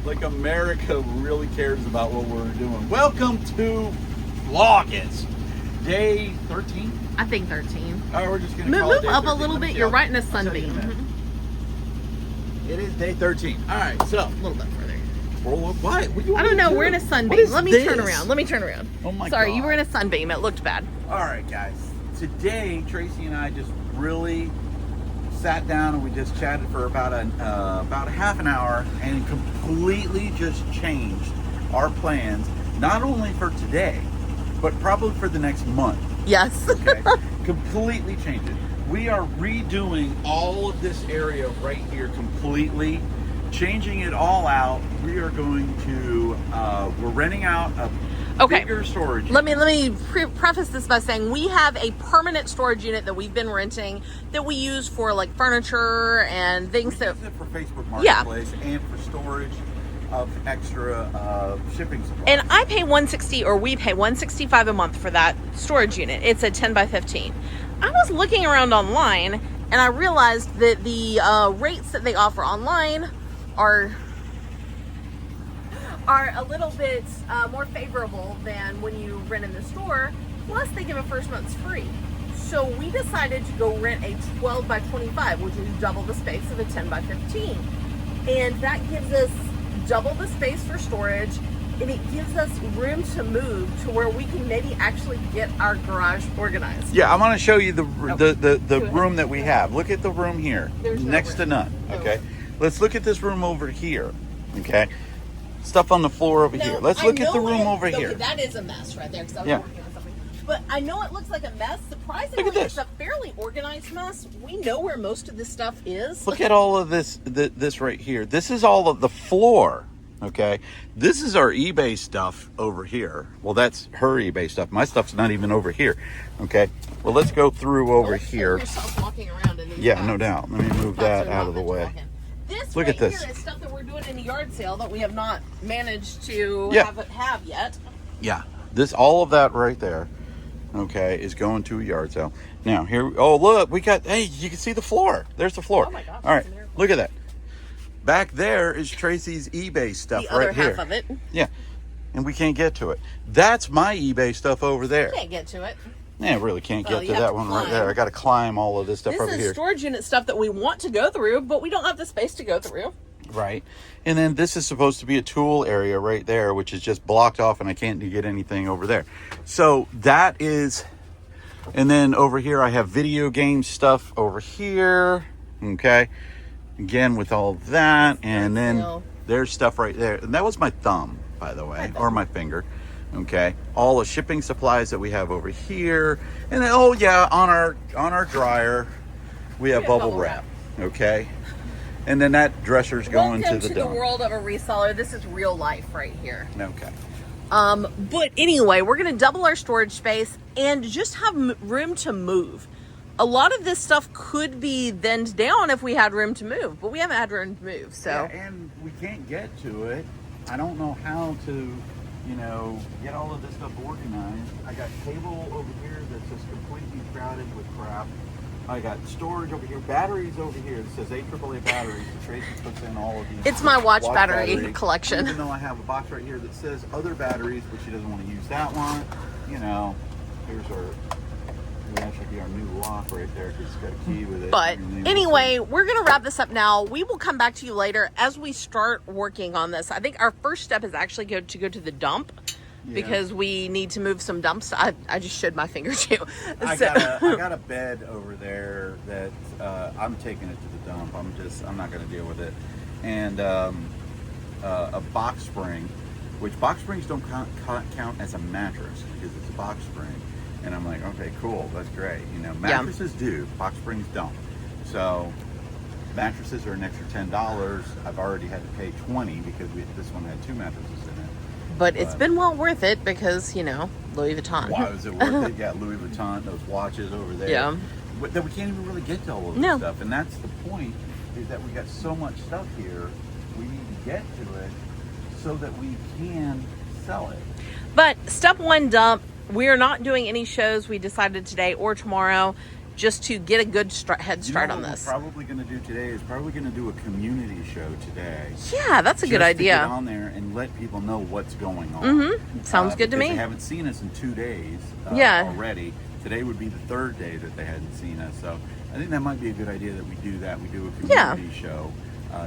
Like America really cares about what we're doing. Welcome to Vlogmas, day 13. I think 13. Oh, we're just gonna call Move it day up 13. a little Let me bit. see. You're right in a I'll tell you sunbeam. in a minute. It is day 13. All right, so A little bit further. what? What do you I want don't me know. to We're in do? a What sunbeam. is Let me this? turn around. Let me turn around. Oh my Sorry, God. you were in a sunbeam. It looked bad. All right, guys. Today, Tracy and I just really sat down and we just chatted for about a half an hour and completely just changed our plans, not only for today, but probably for the next month. Yes. Okay, completely changed it. We are redoing all of this area right here completely, changing it all out. We are going to we're renting out a bigger storage. Let me preface this by saying we have a permanent storage unit that we've been renting that we use for like furniture and things We that. use it for Facebook Marketplace and for storage of extra shipping supplies. And I pay $160, or we pay $165 a month for that storage unit. It's a 10 by 15. I was looking around online and I realized that the rates that they offer online are a little bit more favorable than when you rent in the store. Plus, they give a first month's free. So we decided to go rent a 12 by 25, which is double the space of a 10 by 15. And that gives us double the space for storage, and it gives us room to move to where we can maybe actually get our garage organized. Yeah, I want to show you the Go ahead. room that we have. Look at the room here, There's no next room. to none. No Okay, room. let's look at this room over here. Okay, stuff on the floor over here. Let's look at the room over here. That is a mess right there, because I was Yeah. working on something. But I know it looks like a mess. Surprisingly, Look at this. it's a fairly organized mess. We know where most of this stuff is. Look at all of this right here. This is all of the floor. Okay, this is our eBay stuff over here. Well, that's her eBay stuff. My stuff's not even over here. Okay, well, let's go through over Let's show here. yourself walking around in these Yeah, packs. no doubt. Let me move Packs that are out not of the much way. walking. This Look right at this. here is stuff that we're doing in a yard sale that we have not managed to Yeah. have yet. Yeah, all of that right there, okay, is going to a yard sale. Now here, oh look, we got. Hey, you can see the floor. There's the floor. Oh my gosh, All right, that's a miracle. look at that. Back there is Tracy's eBay stuff The other right here. half of it. Yeah, and we can't get to it. That's my eBay stuff over there. Can't get to it. Yeah, I really can't Well, get you to have that to one right climb. there. I got to climb all of this stuff This over is here. storage unit stuff that we want to go through, but we don't have the space to go through. Right. And then this is supposed to be a tool area right there, which is just blocked off and I can't get anything over there. So that is, and then over here I have video game stuff over here. Okay. Again, with all of that. And then Still. there's stuff right there. And that was my thumb, by the way, or my finger. Okay. All the shipping supplies that we have over here. And then, oh yeah, on our dryer, we have bubble wrap. Okay. And then that dresser's going Welcome to the the dump. world of a reseller. This is real life right here. Okay. But anyway, we're going to double our storage space and just have room to move. A lot of this stuff could be thinned down if we had room to move, but we haven't had room to move. So Yeah, and we can't get to it. I don't know how to, get all of this stuff organized. I got cable over here that's just completely crowded with crap. I got storage over here, batteries over here. It says AAA batteries. The Tracy puts in all of these. it's my watch battery collection. Even though I have a box right here that says other batteries, but she doesn't want to use that one. Here's our. That should be our new lock right there because it's got a key with it. But And then anyway, we're going to wrap this up now. We will come back to you later as we start working on this. I think our first step is actually to go to the dump because we need to move some dumps. I just showed my finger too. I got a bed over there that I'm taking it to the dump. I'm not going to deal with it. And a box spring, which box springs don't count as a mattress because it's a box spring. And I'm like, okay, cool, that's great. Mattresses do, box springs don't. So mattresses are an extra $10. I've already had to pay $20 because this one had 2 mattresses in it. But it's been well worth it because, Louis Vuitton. Why was it worth it? Yeah, Louis Vuitton, those watches over there. Yeah. But that we can't even really get to all of this No. stuff. And that's the point, is that we got so much stuff here, we need to get to it so that we can sell it. But step one dump, we are not doing any shows we decided today or tomorrow. just to get a good head start on what this. we're probably going to do today is probably going to do a community show today. Yeah, that's a good Just idea. to get on there and let people know what's going on. Mm-hmm. Sounds good to because me. They haven't seen us in 2 days already. Today would be the 3rd day that they hadn't seen us. So I think that might be a good idea that we do that. We do a community show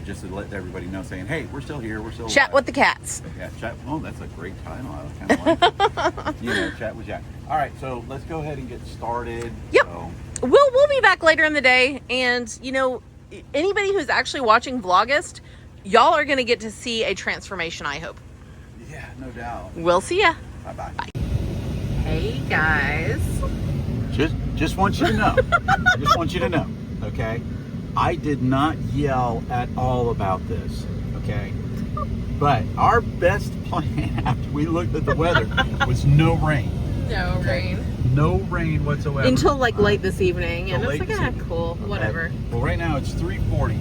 just to let everybody know, saying, hey, we're still here. We're still Chat alive. with the cats. Yeah, chat. Oh, that's a great title. I kind of like it. Chat with Jack. All right, so let's go ahead and get started. Yep. So, We'll be back later in the day, and anybody who's actually watching Vlogust, y'all are going to get to see a transformation, I hope. yeah, no doubt. We'll see ya. Bye-bye. Bye. Hey guys. Just want you to know. Just want you to know, okay? I did not yell at all about this, okay? But our best plan after we looked at the weather was no rain. No rain. No rain whatsoever. Until like late this evening, and Until it's late like, this evening. cool, Okay. whatever. Well, right now it's 3:40.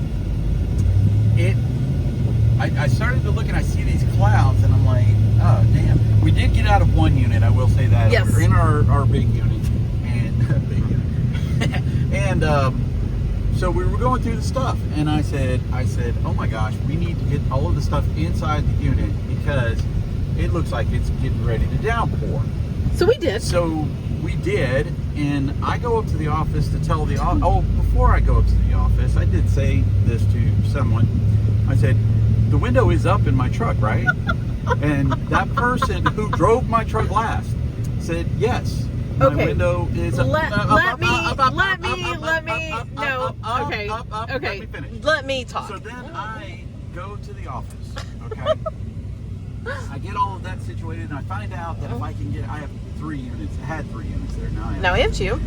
I started to look and I see these clouds and I'm like, oh damn. We did get out of one unit, I will say that. Yes. We're in our big unit and big unit. And so we were going through the stuff and I said, oh my gosh, we need to get all of the stuff inside the unit because it looks like it's getting ready to downpour. So we did. So we did, and I go up to the office to tell the before I go up to the office, I did say this to someone. I said, the window is up in my truck, right? And that person who drove my truck last said, yes, my window is up. Let me talk. So then I go to the office, okay? I get all of that situated, and I find out that if I can I have 3 units. I had 3 units there. Now we have 2.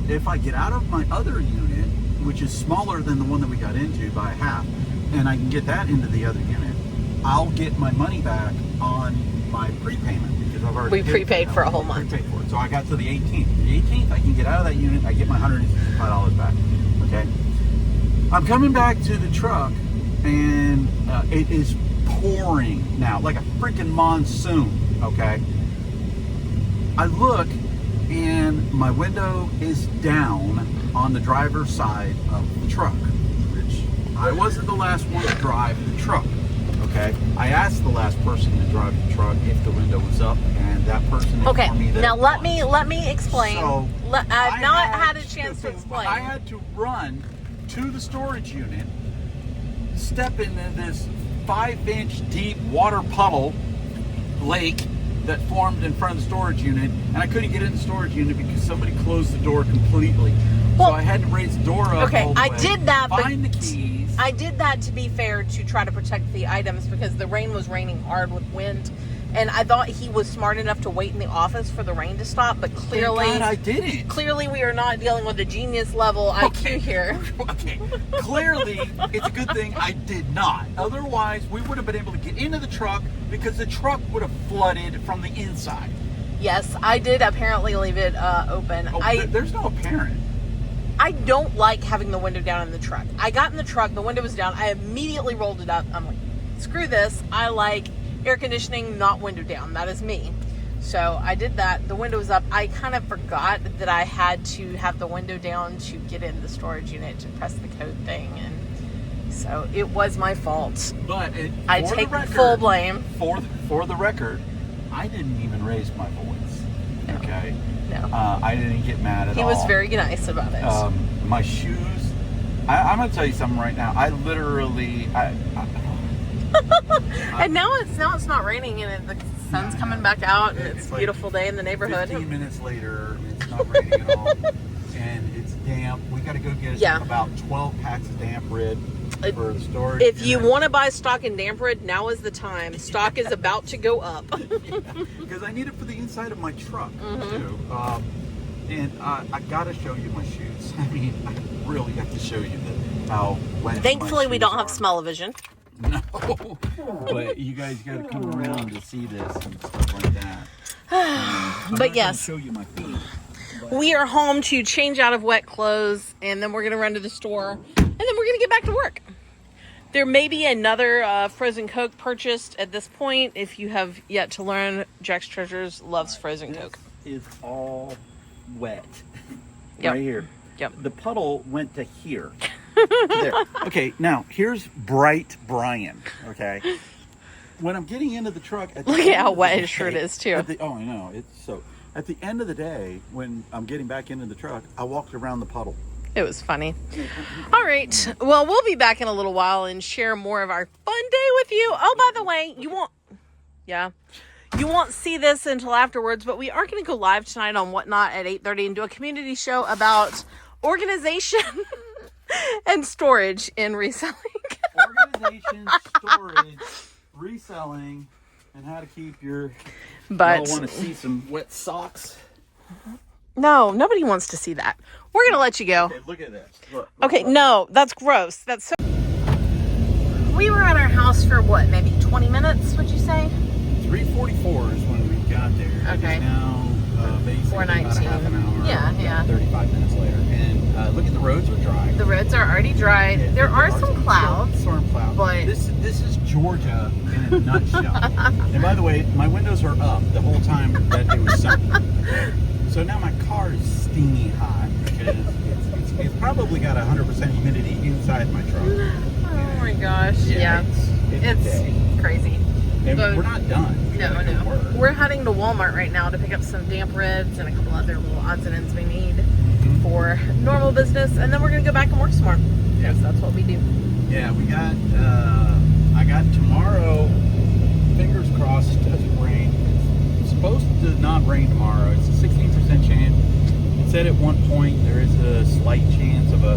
If I get out of my other unit, which is smaller than the one that we got into by half, and I can get that into the other unit, I'll get my money back on my prepayment because I've already prepaid for a whole month. Prepaid for it. So I got to the 18th. The 18th, I can get out of that unit. I get my $165 back. Okay. I'm coming back to the truck, and it is pouring now, like a freaking monsoon, okay? I look, and my window is down on the driver's side of the truck, which I wasn't the last one to drive the truck, okay? I asked the last person to drive the truck if the window was up, and that person informed me that now it let was. me explain. So I've not had a chance to explain. I had to run to the storage unit, step into this 5-inch deep water puddle lake that formed in front of the storage unit, and I couldn't get in the storage unit because somebody closed the door completely. So I had to raise the door up. Okay, all the I way, did that, find but the keys. I did that to be fair to try to protect the items because the rain was raining hard with wind, and I thought he was smart enough to wait in the office for the rain to stop. But clearly, Thank God I didn't. Clearly, we are not dealing with a genius level IQ here. Okay, clearly it's a good thing I did not. Otherwise, we would have been able to get into the truck because the truck would have flooded from the inside. Yes, I did apparently leave it open. There's no apparent. I don't like having the window down in the truck. I got in the truck, the window was down. I immediately rolled it up. I'm like, screw this. I like air conditioning, not window down. That is me. So I did that. The window was up. I kind of forgot that I had to have the window down to get in the storage unit to press the code thing. And so it was my fault. But I take full blame. For the record, I didn't even raise my voice. No. Okay? No. I didn't get mad at all. He was very nice about it. My shoes, I'm going to tell you something right now. I literally... and now it's not raining and the sun's coming back out and it's a beautiful day in the neighborhood. 15 minutes later, it's not raining at all, and it's damp. We got to go get about 12 packs of damp rid for the storage. If you want to buy stock in damp rid, now is the time. Stock is about to go up. Because I need it for the inside of my truck too. And I got to show you my shoes. I mean, I really have to show you how wet. Thankfully, we don't have are. smell-o-vision. No, but you guys got to come around to see this and stuff like that. But yes, show you my feet. We are home to change out of wet clothes, and then we're going to run to the store, and then we're going to get back to work. There may be another frozen Coke purchased at this point. If you have yet to learn, Jack's Treasures loves frozen Coke. Is all wet. Yep. Right here. Yep. The puddle went to here. There. Okay, now here's Bright Brian. Okay. When I'm getting into the truck, Look at how wet his shirt is, too. Oh, I know. It's so. At the end of the day, when I'm getting back into the truck, I walked around the puddle. It was funny. All right. Well, we'll be back in a little while and share more of our fun day with you. Oh, by the way, you won't see this until afterwards, but we are going to go live tonight on Whatnot at 8:30 and do a community show about organization and storage in reselling. Organization, storage, reselling, and how to keep your. But y'all want to see some wet socks? no, nobody wants to see that. We're going to let you go. Okay, look at this. Look, Okay, look. no, that's gross. That's so. We were at our house for what, maybe 20 minutes, would you say? 3:44 is when we got there. Okay. It is now basically about a 4:19. half an hour. Yeah. 35 minutes later. And look at the roads are dry. The roads are already dry. Yeah, There are some clouds. Storm clouds. but- This is Georgia in a nutshell. And by the way, my windows are up the whole time that it was sunny. So now my car is steamy hot because it's probably got 100% humidity inside my truck. Oh my gosh. Yeah. It's a day. It's crazy. And but- we're not done. We gotta go to work. We're heading to Walmart right now to pick up some damp ribs and a couple other little odds and ends we need Mhm. for normal business. And then we're going to go back and work some more. Yeah. Yes, that's what we do. Yeah, we got, I got tomorrow, fingers crossed, doesn't rain. It's supposed to not rain tomorrow. It's a 16% chance. It said at one point there is a slight chance of a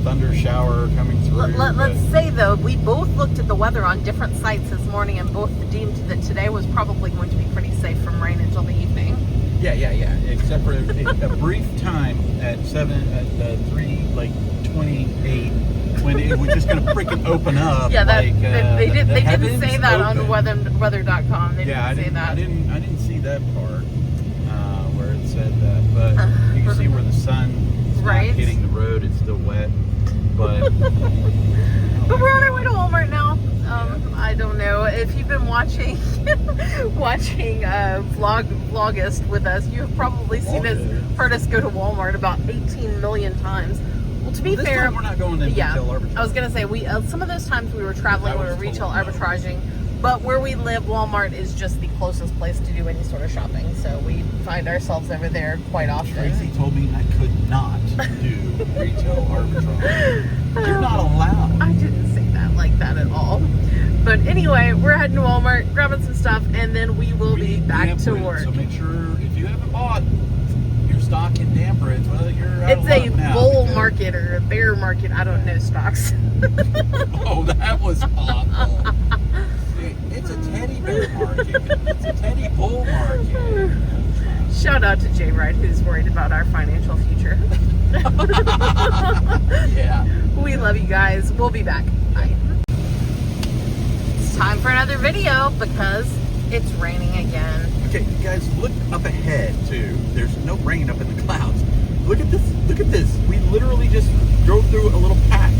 thunder shower coming through. Let's say, though, we both looked at the weather on different sites this morning and both deemed that today was probably going to be pretty safe from rain until the evening. Yeah. Except for a brief time at 3:28 when it was just going to freaking open up. Yeah, that, like, they didn't say heavens that on opened. weather.com. They Yeah, didn't say that. I didn't see that part where it said that, but you can see where the sun is Right. not hitting the road. It's still wet, but But we're on our way to Walmart now. I don't know if you've been watching Vlogust with us. You have probably heard us go to Walmart about 18 million times. Well, to be this fair, time we're not going to retail arbitrage. I was gonna say we some of those times we were traveling, That we were was retail total no. arbitraging. But where we live, Walmart is just the closest place to do any sort of shopping. So we find ourselves over there quite often. Tracy told me I could not do retail arbitrage. You're not allowed. I didn't say that like that at all. But anyway, we're heading to Walmart, grabbing some stuff, and then we will be back to work. So make sure if you haven't bought your stock in damp ribs, well, you're out It's of a luck now bull because- market or a bear market. I don't know stocks. Oh, that was awful. It's a teddy bear market. It's a teddy bull market. Shout out to Jay Wright, who's worried about our financial future. Yeah. We love you guys. We'll be back. Bye. It's time for another video because it's raining again. Okay, you guys, look up ahead too. There's no rain up in the clouds. Look at this. Look at this. We literally just drove through a little patch.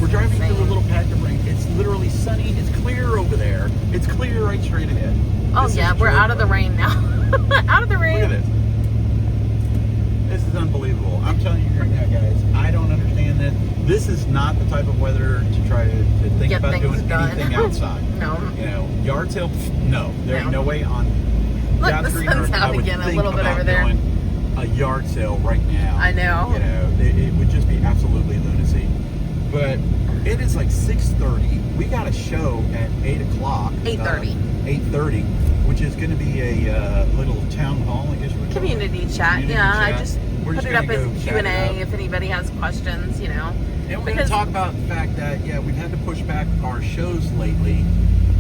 We're driving through a little patch of rain. It's literally sunny. It's clear over there. It's clear right straight ahead. Oh This yeah, is we're out of the Georgia. rain now. Out of the rain. Look at this. This is unbelievable. I'm telling you right now, guys, I don't understand this. This is not the type of weather to try to think Get about things doing done. anything outside. No. You know, yard sale, no. There ain't No. no way on Look, God's the green sun's earth I out would again a think little bit about over there. doing a yard sale right now. I know. You know, it would just be absolutely lunacy. But it is like 6:30. We got a show at 8 o'clock. 8:30. 8:30, which is going to be a little town hall, I guess you would call it. Community chat. Community Yeah, I chat. just We're put just it up gonna as go chat it Q&A up. if anybody has questions, you know. And we're going Because- to talk about the fact that, yeah, we've had to push back our shows lately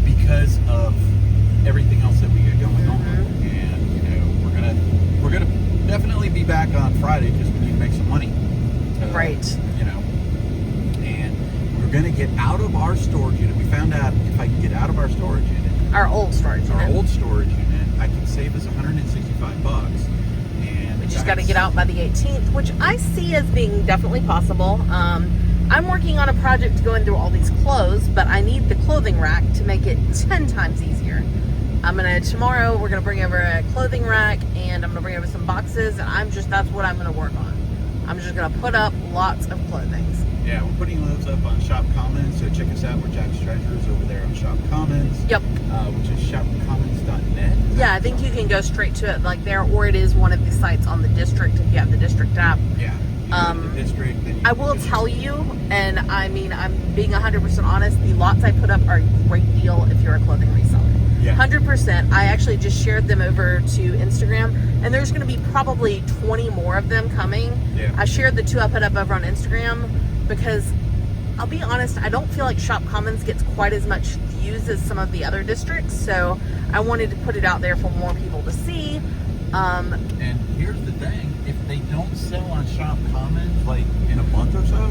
because of everything else that we got going on. Mm-hmm. And, you know, we're gonna definitely be back on Friday because we need to make some money. Right. You know. And we're going to get out of our storage unit. We found out if I can get out of our storage unit, Our old storage our unit. old storage unit, I can save us $165. And We just got to get out by the 18th, which I see as being definitely possible. I'm working on a project going through all these clothes, but I need the clothing rack to make it 10 times easier. Tomorrow we're gonna bring over a clothing rack and I'm gonna bring over some boxes, and that's what I'm gonna work on. I'm just gonna put up lots of clothings. Yeah, we're putting those up on Shop Commons, so check us out. We're Jack's Treasures over there on Shop Commons. Yep. Which is shopcommons.net. Yeah, I think you can go straight to it like there, or it is one of the sites on the district if you have the district app. Yeah. You go to the district, then you I can will just- tell you, and I mean, I'm being 100% honest, the lots I put up are a great deal if you're a clothing reseller. Yeah. 100%. I actually just shared them over to Instagram, and there's going to be probably 20 more of them coming. Yeah. I shared the 2 I put up over on Instagram because I'll be honest, I don't feel like Shop Commons gets quite as much views as some of the other districts, so I wanted to put it out there for more people to see. And here's the thing, if they don't sell on Shop Commons like in a month or so,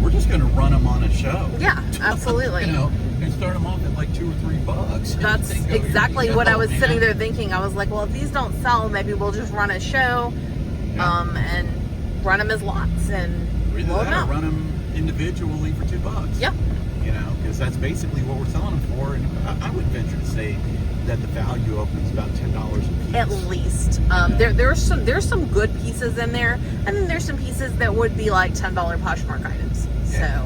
we're just going to run them on a show. Yeah, absolutely. You know, and start them off at like $2 or $3. That's They go, "Here exactly you what go, I was man." sitting there thinking. I was like, well, if these don't sell, maybe we'll just run a show, Yeah. and run them as lots and Either blow them that or out. run them individually for $2. Yep. You know, because that's basically what we're selling them for. And I would venture to say that the value of them is about $10 a piece. At least. There's some good pieces in there, and then there's some pieces that would be like $10 Poshmark items. Yeah.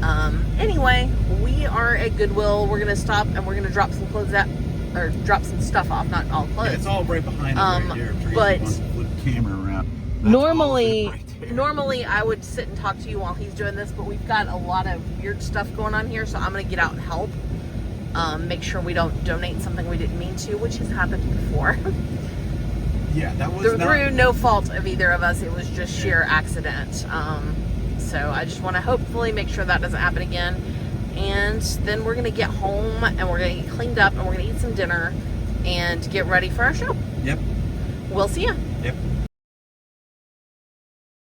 So, anyway, we are at Goodwill. We're gonna stop and we're gonna drop some clothes out, or drop some stuff off. Not all clothes. Yeah, it's all right behind us right there. Tracy but wants to flip the camera around. That's all of Normally, it right there. normally I would sit and talk to you while he's doing this, but we've got a lot of weird stuff going on here, so I'm gonna get out and help. Make sure we don't donate something we didn't mean to, which has happened before. Yeah, that was Through not... no fault of either of us, it was just sheer accident. So I just want to hopefully make sure that doesn't happen again. And then we're gonna get home and we're gonna get cleaned up and we're gonna eat some dinner and get ready for our show. Yep, We'll see you. yep.